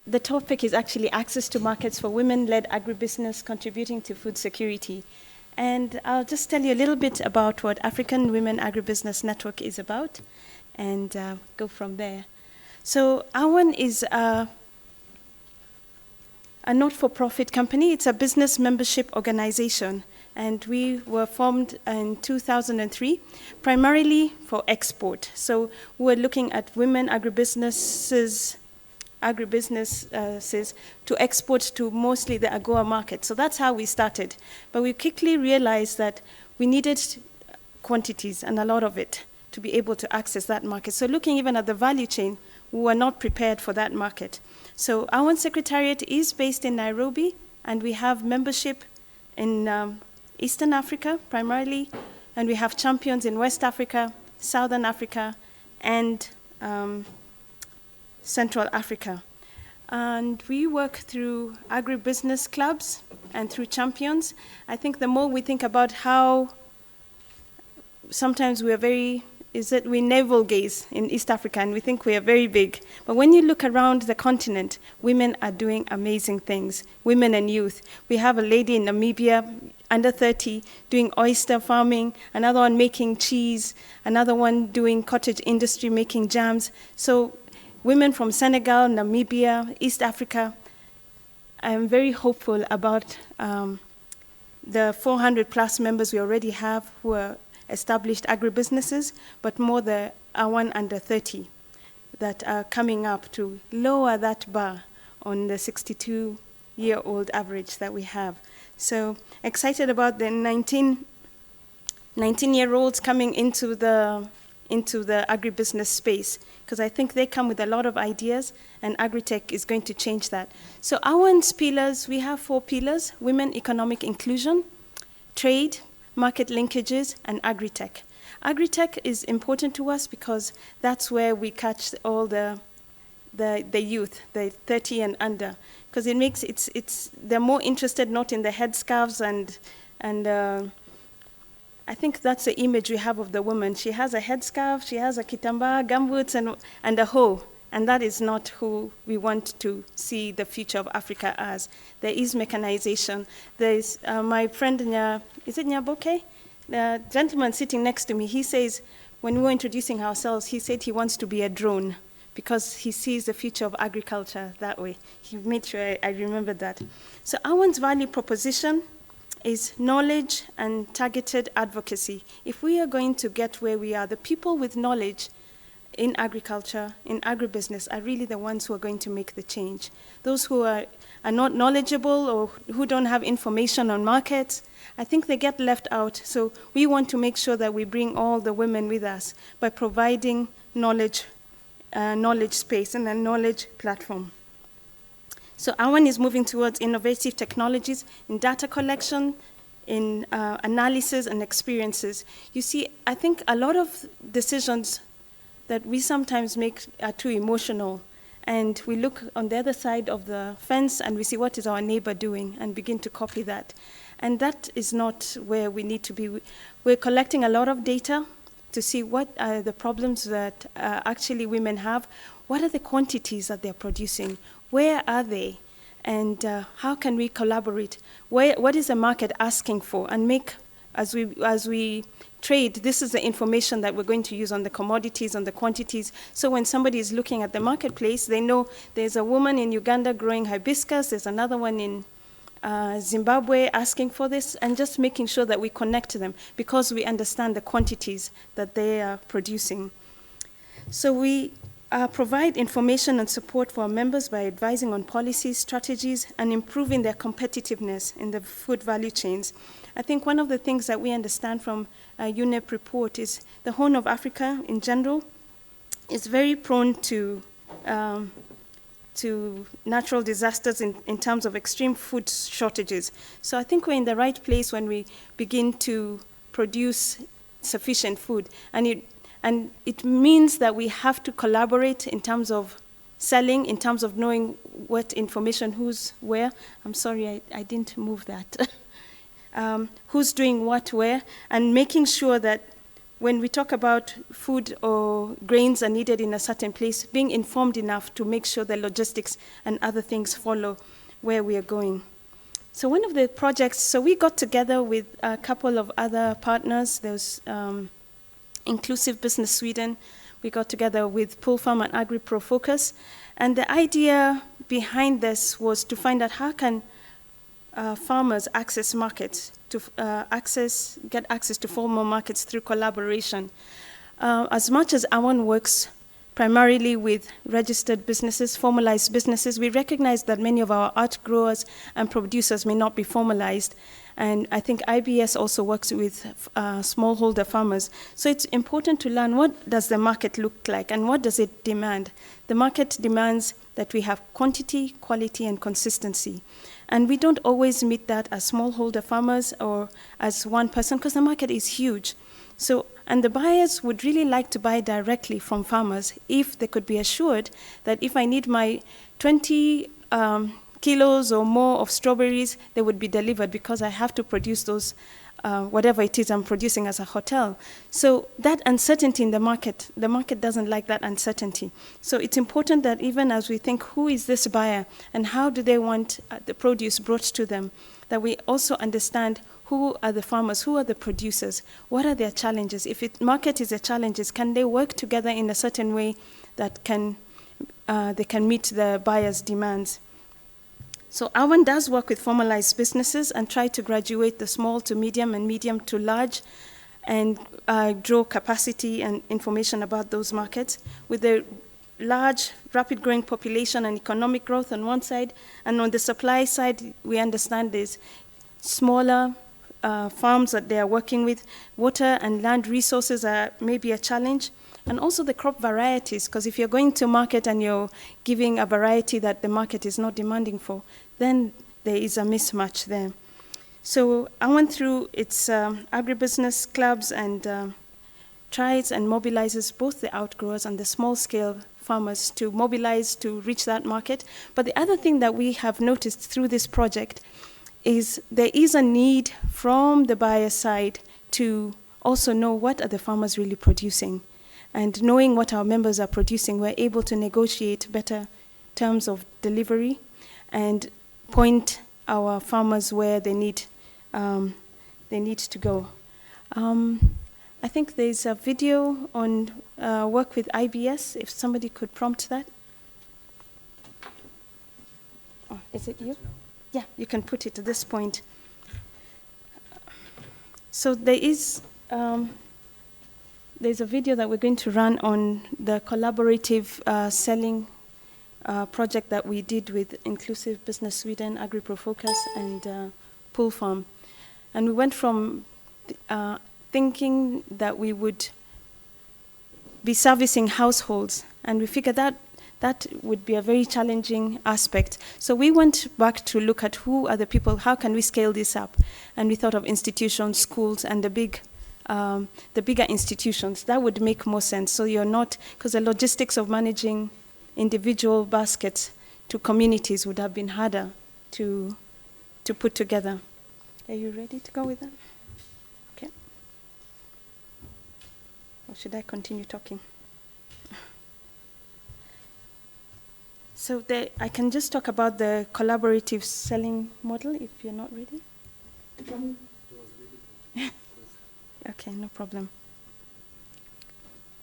the topic is actually access to markets for women-led agribusiness contributing to food security. And I'll just tell you a little bit about what African Women Agribusiness Network is about and go from there. So AWAN is a not-for-profit company. It's a business membership organization. And we were formed in 2003, primarily for export. So we're looking at women agribusinesses to export to mostly the AGOA market. So that's how we started. But we quickly realized that we needed quantities and a lot of it to be able to access that market. So looking even at the value chain, we were not prepared for that market. So our secretariat is based in Nairobi, and we have membership in Eastern Africa primarily, and we have champions in West Africa, Southern Africa, and Central Africa. And we work through agribusiness clubs and through champions. I think the more we think about how sometimes we navel gaze in East Africa and we think we are very big. But when you look around the continent, women are doing amazing things, women and youth. We have a lady in Namibia, under 30, doing oyster farming, another one making cheese, another one doing cottage industry, making jams. So women from Senegal, Namibia, East Africa. I'm very hopeful about the 400 plus members we already have who are established agribusinesses, but more the AWAN under 30 that are coming up to lower that bar on the 62-year-old average that we have. So excited about the 19-year-olds coming into the agribusiness space, because I think they come with a lot of ideas, and agritech is going to change that. So AWAN's pillars, we have 4 pillars: women economic inclusion, trade, market linkages, and agritech. Agritech is important to us because that's where we catch all the youth, the 30 and under, because it makes they're more interested not in the headscarves and I think that's the image we have of the woman. She has a headscarf, she has a kitambaa, gumboots, and a hoe. And that is not who we want to see the future of Africa as. There is mechanization. There's my friend, is it Nyaboke? The gentleman sitting next to me, he says, when we were introducing ourselves, he said he wants to be a drone because he sees the future of agriculture that way. He made sure I remembered that. So AWAN's value proposition is knowledge and targeted advocacy. If we are going to get where we are, the people with knowledge in agriculture, in agribusiness, are really the ones who are going to make the change. Those who are not knowledgeable or who don't have information on markets, I think they get left out. So we want to make sure that we bring all the women with us by providing knowledge space and a knowledge platform. So AWAN is moving towards innovative technologies in data collection, in analysis and experiences. You see, I think a lot of decisions that we sometimes make are too emotional, and we look on the other side of the fence and we see what is our neighbor doing and begin to copy that. And that is not where we need to be. We're collecting a lot of data to see what are the problems that actually women have, what are the quantities that they're producing, where are they, and how can we collaborate? What is the market asking for? And make, as we trade, this is the information that we're going to use on the commodities, on the quantities. So when somebody is looking at the marketplace, they know there's a woman in Uganda growing hibiscus, there's another one in Zimbabwe asking for this, and just making sure that we connect to them because we understand the quantities that they are producing. So we provide information and support for our members by advising on policies, strategies, and improving their competitiveness in the food value chains. I think one of the things that we understand from UNEP report is the Horn of Africa in general is very prone to natural disasters in terms of extreme food shortages. So I think we're in the right place when we begin to produce sufficient food. And it means that we have to collaborate in terms of selling, in terms of knowing what information, who's where. I'm sorry, I didn't move that. Who's doing what where, and making sure that when we talk about food or grains are needed in a certain place, being informed enough to make sure the logistics and other things follow where we are going. So one of the projects, so we got together with a couple of other partners. There was Inclusive Business Sweden. We got together with Pool Farm and AgriPro Focus. And the idea behind this was to find out how can farmers access markets, to get access to formal markets through collaboration. As much as AWAN works primarily with registered businesses, formalized businesses, we recognize that many of our art growers and producers may not be formalized. And I think IBS also works with smallholder farmers. So it's important to learn what does the market look like and what does it demand. The market demands that we have quantity, quality, and consistency. And we don't always meet that as smallholder farmers or as one person because the market is huge. So, and the buyers would really like to buy directly from farmers if they could be assured that if I need my 20 kilos or more of strawberries, they would be delivered because I have to produce those, whatever it is I'm producing as a hotel. So that uncertainty in the market doesn't like that uncertainty. So it's important that even as we think, who is this buyer and how do they want the produce brought to them, that we also understand who are the farmers, who are the producers, what are their challenges? If market is a challenge, can they work together in a certain way that they can meet the buyer's demands? So AWAN does work with formalized businesses and try to graduate the small to medium and medium to large and draw capacity and information about those markets with the large, rapid growing population and economic growth on one side, and on the supply side, we understand there's smaller farms that they are working with. Water and land resources are maybe a challenge, and also the crop varieties, because if you're going to market and you're giving a variety that the market is not demanding for, then there is a mismatch there. So I went through its agribusiness clubs and tries and mobilizes both the outgrowers and the small-scale farmers to mobilize to reach that market. But the other thing that we have noticed through this project is there is a need from the buyer side to also know what are the farmers really producing. And knowing what our members are producing, we're able to negotiate better terms of delivery and point our farmers where they need to go. I think there's a video on work with IBS, if somebody could prompt that. Oh, is it you? Yeah, you can put it at this point. So there's a video that we're going to run on the collaborative selling project that we did with Inclusive Business Sweden, AgriPro Focus, and Pool Farm. And we went from thinking that we would be servicing households, and we figured that that would be a very challenging aspect. So we went back to look at who are the people, how can we scale this up? And we thought of institutions, schools, and the bigger institutions. That would make more sense. So you're not, because the logistics of managing individual baskets to communities would have been harder to put together. Are you ready to go with that? Okay. Or should I continue talking? So I can just talk about the collaborative selling model if you're not ready. Okay, no problem.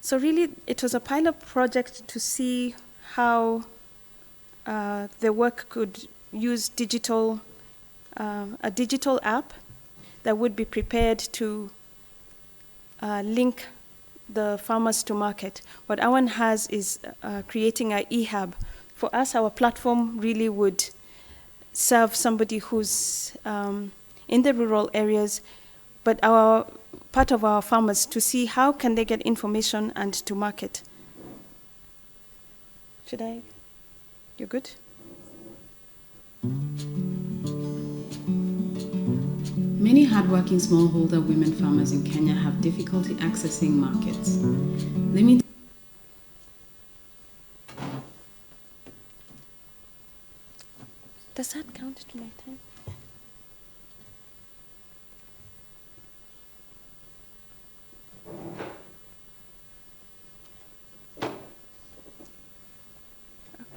So really, it was a pilot project to see how the work could use a digital app that would be prepared to link the farmers to market. What AWAN has is creating an e-hub. For us, our platform really would serve somebody who's in the rural areas, but part of our farmers to see how can they get information and to market. You're good? Many hardworking smallholder women farmers in Kenya have difficulty accessing markets. Does that count to my time?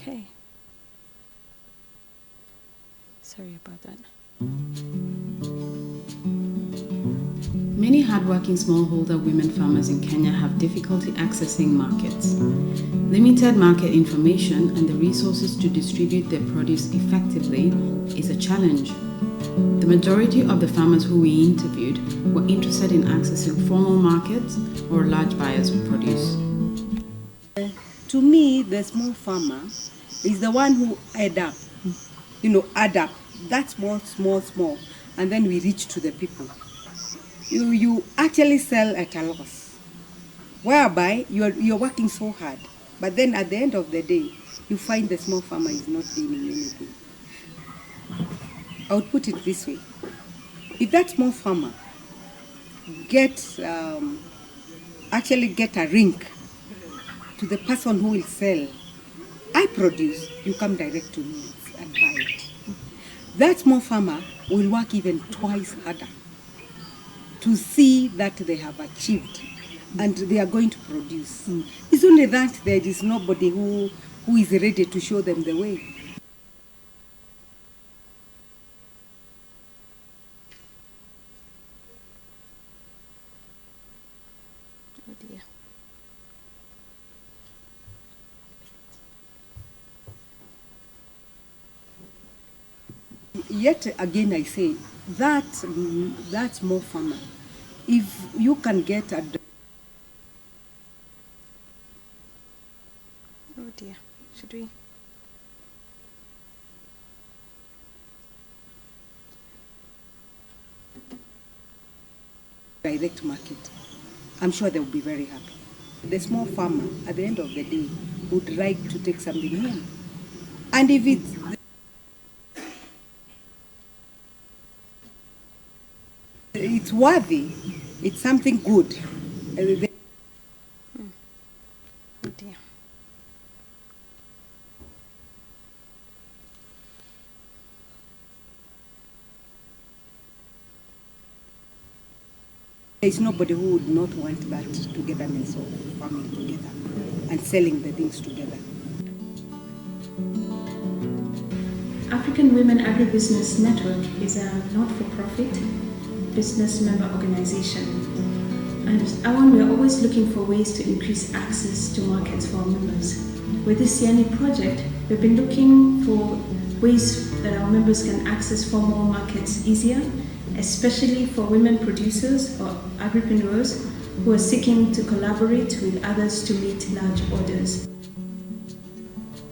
Okay. Sorry about that. Many hardworking smallholder women farmers in Kenya have difficulty accessing markets. Limited market information and the resources to distribute their produce effectively is a challenge. The majority of the farmers who we interviewed were interested in accessing formal markets or large buyers of produce. To me, the small farmer is the one who add up. That's small, and then we reach to the people. You actually sell at a loss, whereby you're working so hard, but then at the end of the day, you find the small farmer is not gaining anything. I would put it this way: if that small farmer actually get a link to the person who will sell, I produce, you come direct to me and buy it. That small farmer will work even twice harder to see that they have achieved and they are going to produce. It's only that there is nobody who is ready to show them the way. Oh dear. Yet again, I say that small farmer, if you can get a Oh dear. Should we? direct market, I'm sure they will be very happy. The small farmer, at the end of the day, would like to take something home. And if it's worthy, it's something good. Oh dear. There's nobody who would not want that togetherness of farming together and selling the things together. African Women Agribusiness Network is a not-for-profit business member organization. And at AWAN, we are always looking for ways to increase access to markets for our members. With this SIANI project, we've been looking for ways that our members can access formal markets easier, especially for women producers or agripreneurs who are seeking to collaborate with others to meet large orders.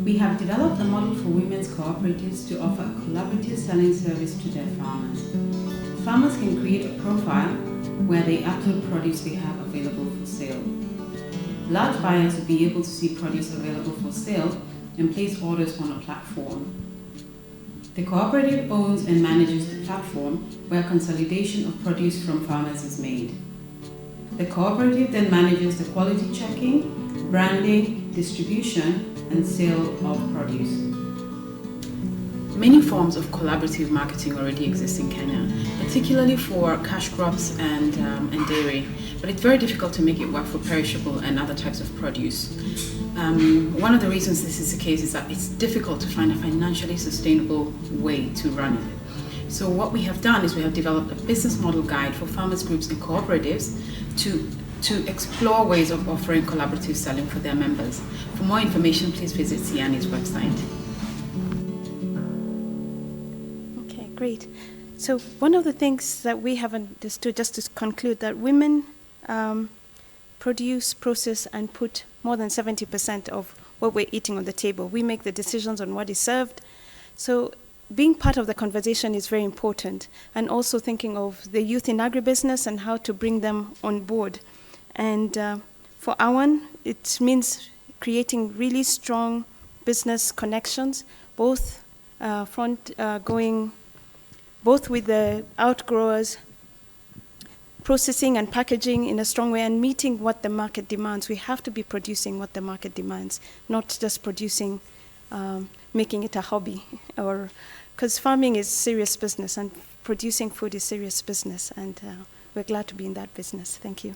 We have developed a model for women's cooperatives to offer a collaborative selling service to their farmers. Farmers can create a profile where they upload produce they have available for sale. Large buyers will be able to see produce available for sale and place orders on a platform. The cooperative owns and manages the platform where consolidation of produce from farmers is made. The cooperative then manages the quality checking, branding, distribution, and sale of produce. Many forms of collaborative marketing already exist in Kenya, particularly for cash crops and dairy, but it's very difficult to make it work for perishable and other types of produce. One of the reasons this is the case is that it's difficult to find a financially sustainable way to run it. So what we have done is we have developed a business model guide for farmers groups and cooperatives to explore ways of offering collaborative selling for their members. For more information, please visit SIANI's website. Okay, great. So one of the things that we have understood, just to conclude, that women produce, process, and put more than 70% of what we're eating on the table. We make the decisions on what is served. So being part of the conversation is very important, and also thinking of the youth in agribusiness and how to bring them on board. And for AWAN, it means creating really strong business connections, both both with the outgrowers, processing and packaging in a strong way, and meeting what the market demands. We have to be producing what the market demands, not just producing, making it a hobby, because farming is serious business and producing food is serious business, and we're glad to be in that business. Thank you.